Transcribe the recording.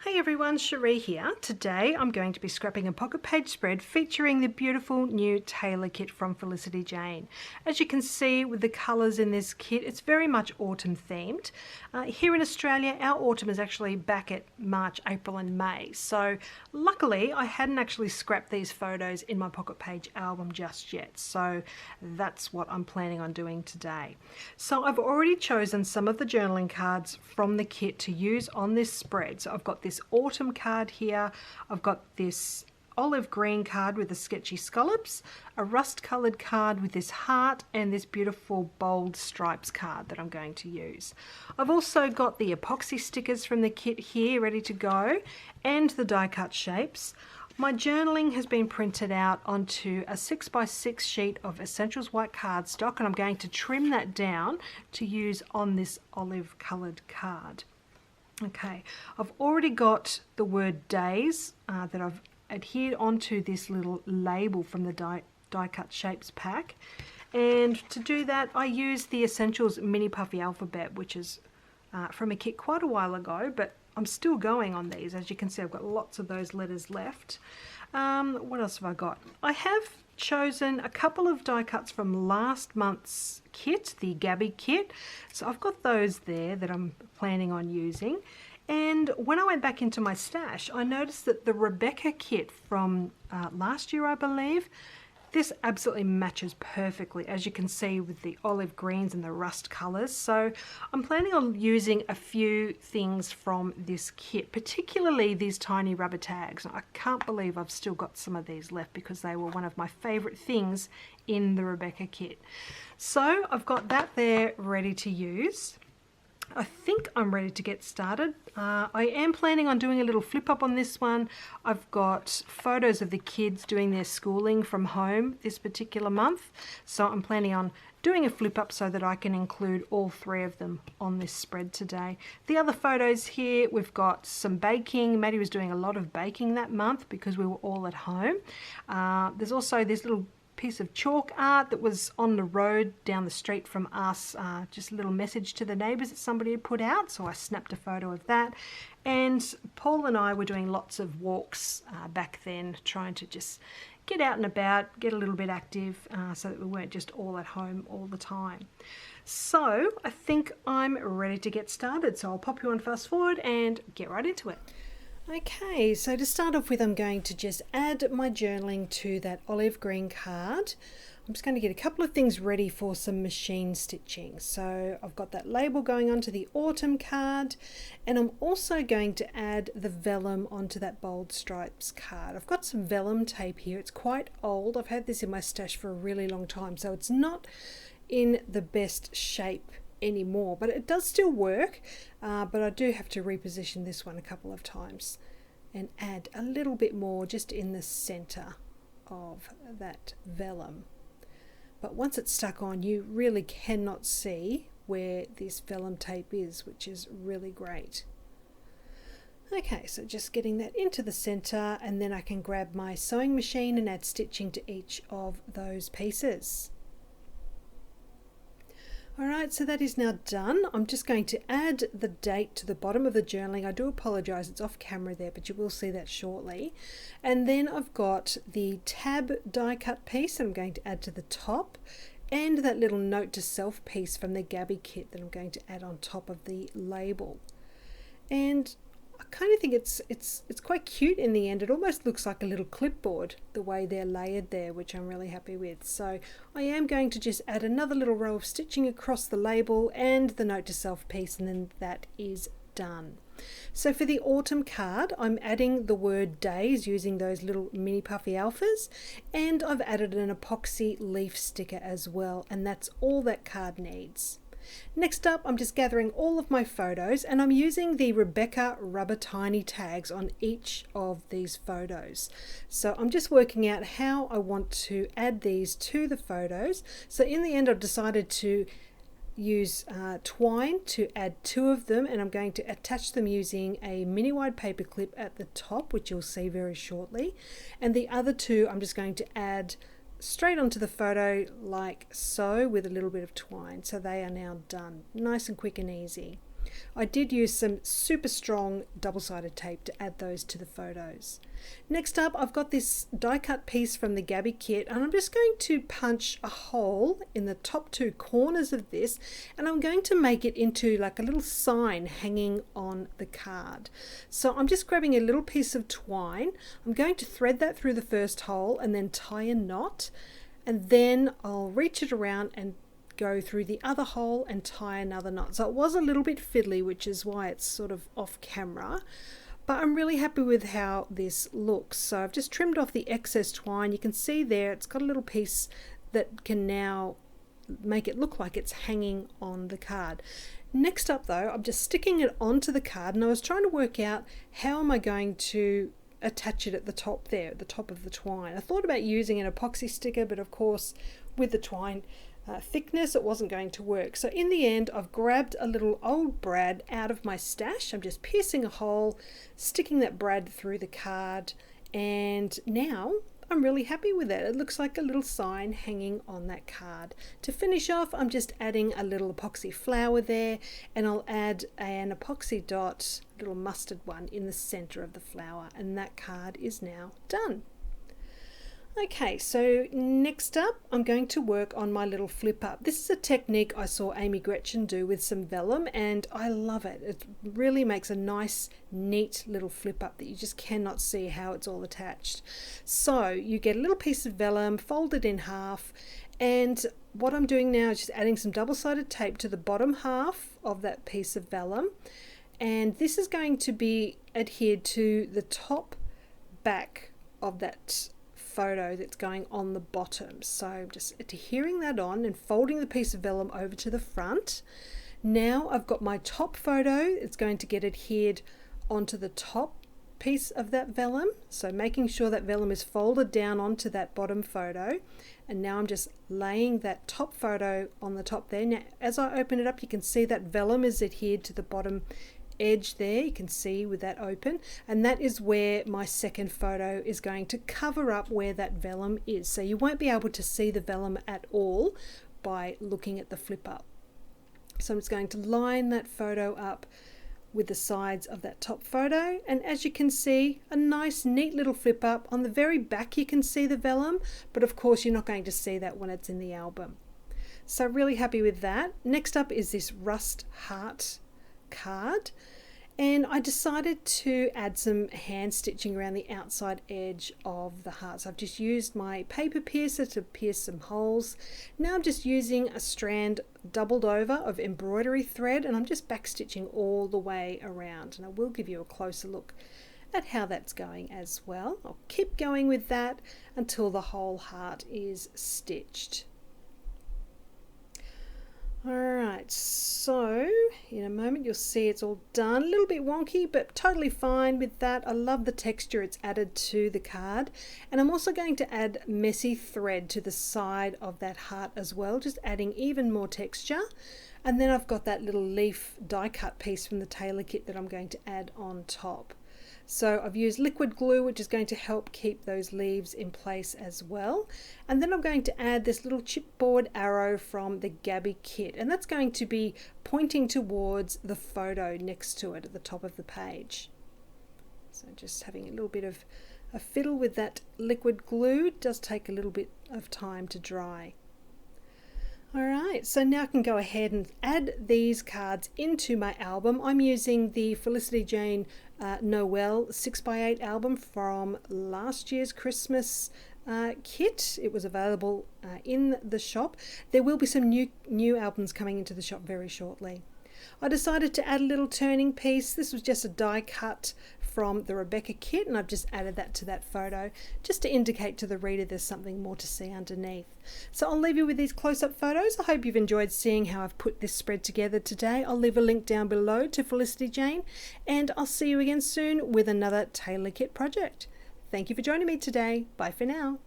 Hey everyone, Cherie here. Today I'm going to be scrapping a pocket page spread featuring the beautiful new Taylor kit from Felicity Jane. As you can see with the colours in this kit, it's very much autumn themed. Here in Australia, our autumn is actually back at March, April and May. So luckily I hadn't actually scrapped these photos in my pocket page album just yet. So that's what I'm planning on doing today. So I've already chosen some of the journaling cards from the kit to use on this spread. So I've got this autumn card here, I've got this olive green card with the sketchy scallops, a rust coloured card with this heart, and this beautiful bold stripes card that I'm going to use. I've also got the epoxy stickers from the kit here ready to go, and the die cut shapes. My journaling has been printed out onto a 6x6 sheet of Essentials white cardstock, and I'm going to trim that down to use on this olive coloured card. Okay, I've already got the word days that I've adhered onto this little label from the die cut shapes pack, and to do that I use the Essentials mini puffy alphabet, which is from a kit quite a while ago, but I'm still going on these. As you can see, I've got lots of those letters left. What else have I got? I have chosen a couple of die cuts from last month's kit, the Gabby kit. So I've got those there that I'm planning on using. And when I went back into my stash, I noticed that the Rebecca kit from last year, I believe, this absolutely matches perfectly, as you can see, with the olive greens and the rust colours. So I'm planning on using a few things from this kit, particularly these tiny rubber tags. I can't believe I've still got some of these left because they were one of my favourite things in the Rebecca kit. So I've got that there ready to use. I think I'm ready to get started. I am planning on doing a little flip up on this one. I've got photos of the kids doing their schooling from home this particular month, so I'm planning on doing a flip up so that I can include all three of them on this spread today. The other photos here, we've got some baking. Maddie was doing a lot of baking that month because we were all at home. There's also this little piece of chalk art that was on the road down the street from us, just a little message to the neighbours that somebody had put out, so I snapped a photo of that. And Paul and I were doing lots of walks back then, trying to just get out and about, get a little bit active, so that we weren't just all at home all the time. So I think I'm ready to get started, so I'll pop you on fast forward and get right into it. Okay, so to start off with, I'm going to just add my journaling to that olive green card. I'm just going to get a couple of things ready for some machine stitching. So I've got that label going onto the autumn card, and I'm also going to add the vellum onto that bold stripes card. I've got some vellum tape here. It's quite old. I've had this in my stash for a really long time, so it's not in the best shape anymore, but it does still work, but I do have to reposition this one a couple of times and add a little bit more just in the center of that vellum. But once it's stuck on, you really cannot see where this vellum tape is, which is really great. Okay, so just getting that into the center, and then I can grab my sewing machine and add stitching to each of those pieces. Alright, so that is now done. I'm just going to add the date to the bottom of the journaling. I do apologise, it's off camera there, but you will see that shortly. And then I've got the tab die cut piece that I'm going to add to the top, and that little note to self piece from the Gabby kit that I'm going to add on top of the label. And I kind of think it's quite cute in the end. It almost looks like a little clipboard, the way they're layered there, which I'm really happy with. So I am going to just add another little row of stitching across the label and the note to self piece, and then that is done. So for the autumn card, I'm adding the word days using those little mini puffy alphas, and I've added an epoxy leaf sticker as well, and that's all that card needs. Next up, I'm just gathering all of my photos, and I'm using the Rebecca rubber tiny tags on each of these photos. So I'm just working out how I want to add these to the photos. So in the end, I've decided to use twine to add two of them, and I'm going to attach them using a mini wide paper clip at the top, which you'll see very shortly. And the other two I'm just going to add straight onto the photo like so with a little bit of twine. So they are now done, nice and quick and easy. I did use some super strong double-sided tape to add those to the photos. Next up, I've got this die cut piece from the Gabby kit, and I'm just going to punch a hole in the top two corners of this, and I'm going to make it into like a little sign hanging on the card. So I'm just grabbing a little piece of twine. I'm going to thread that through the first hole and then tie a knot, and then I'll reach it around and go through the other hole and tie another knot. So it was a little bit fiddly, which is why it's sort of off camera, but I'm really happy with how this looks. So I've just trimmed off the excess twine. You can see there it's got a little piece that can now make it look like it's hanging on the card. Next up though, I'm just sticking it onto the card, and I was trying to work out how am I going to attach it at the top there, at the top of the twine. I thought about using an epoxy sticker, but of course with the twine thickness it wasn't going to work. So in the end I've grabbed a little old brad out of my stash. I'm just piercing a hole, sticking that brad through the card, and now I'm really happy with it. It looks like a little sign hanging on that card. To finish off, I'm just adding a little epoxy flower there, and I'll add an epoxy dot, little mustard one, in the center of the flower, and that card is now done. Okay, so next up I'm going to work on my little flip up. This is a technique I saw Amy Gretchen do with some vellum, and I love it. It really makes a nice, neat little flip up that you just cannot see how it's all attached. So you get a little piece of vellum, fold it in half, and what I'm doing now is just adding some double-sided tape to the bottom half of that piece of vellum, and this is going to be adhered to the top back of that photo that's going on the bottom. So just adhering that on and folding the piece of vellum over to the front. Now I've got my top photo. It's going to get adhered onto the top piece of that vellum, so making sure that vellum is folded down onto that bottom photo. And now I'm just laying that top photo on the top there. Now as I open it up, you can see that vellum is adhered to the bottom edge there, you can see with that open, and that is where my second photo is going to cover up where that vellum is. So you won't be able to see the vellum at all by looking at the flip up. So I'm just going to line that photo up with the sides of that top photo, and as you can see, a nice neat little flip up. On the very back you can see the vellum, but of course you're not going to see that when it's in the album. So really happy with that. Next up is this rust heart card, and I decided to add some hand stitching around the outside edge of the hearts. I've just used my paper piercer to pierce some holes. Now I'm just using a strand doubled over of embroidery thread, and I'm just back stitching all the way around, and I will give you a closer look at how that's going as well. I'll keep going with that until the whole heart is stitched. Alright, so in a moment you'll see it's all done. A little bit wonky, but totally fine with that. I love the texture it's added to the card. And I'm also going to add messy thread to the side of that heart as well, just adding even more texture. And then I've got that little leaf die cut piece from the Taylor kit that I'm going to add on top. So I've used liquid glue, which is going to help keep those leaves in place as well. And then I'm going to add this little chipboard arrow from the Gabby kit, and that's going to be pointing towards the photo next to it at the top of the page. So just having a little bit of a fiddle with that liquid glue. It does take a little bit of time to dry. Alright, so now I can go ahead and add these cards into my album. I'm using the Felicity Jane Noel 6x8 album from last year's Christmas kit. It was available in the shop. There will be some new albums coming into the shop very shortly. I decided to add a little turning piece. This was just a die cut from the Rebecca kit, and I've just added that to that photo just to indicate to the reader there's something more to see underneath. So I'll leave you with these close-up photos. I hope you've enjoyed seeing how I've put this spread together today. I'll leave a link down below to Felicity Jane, and I'll see you again soon with another Taylor Kit project. Thank you for joining me today. Bye for now.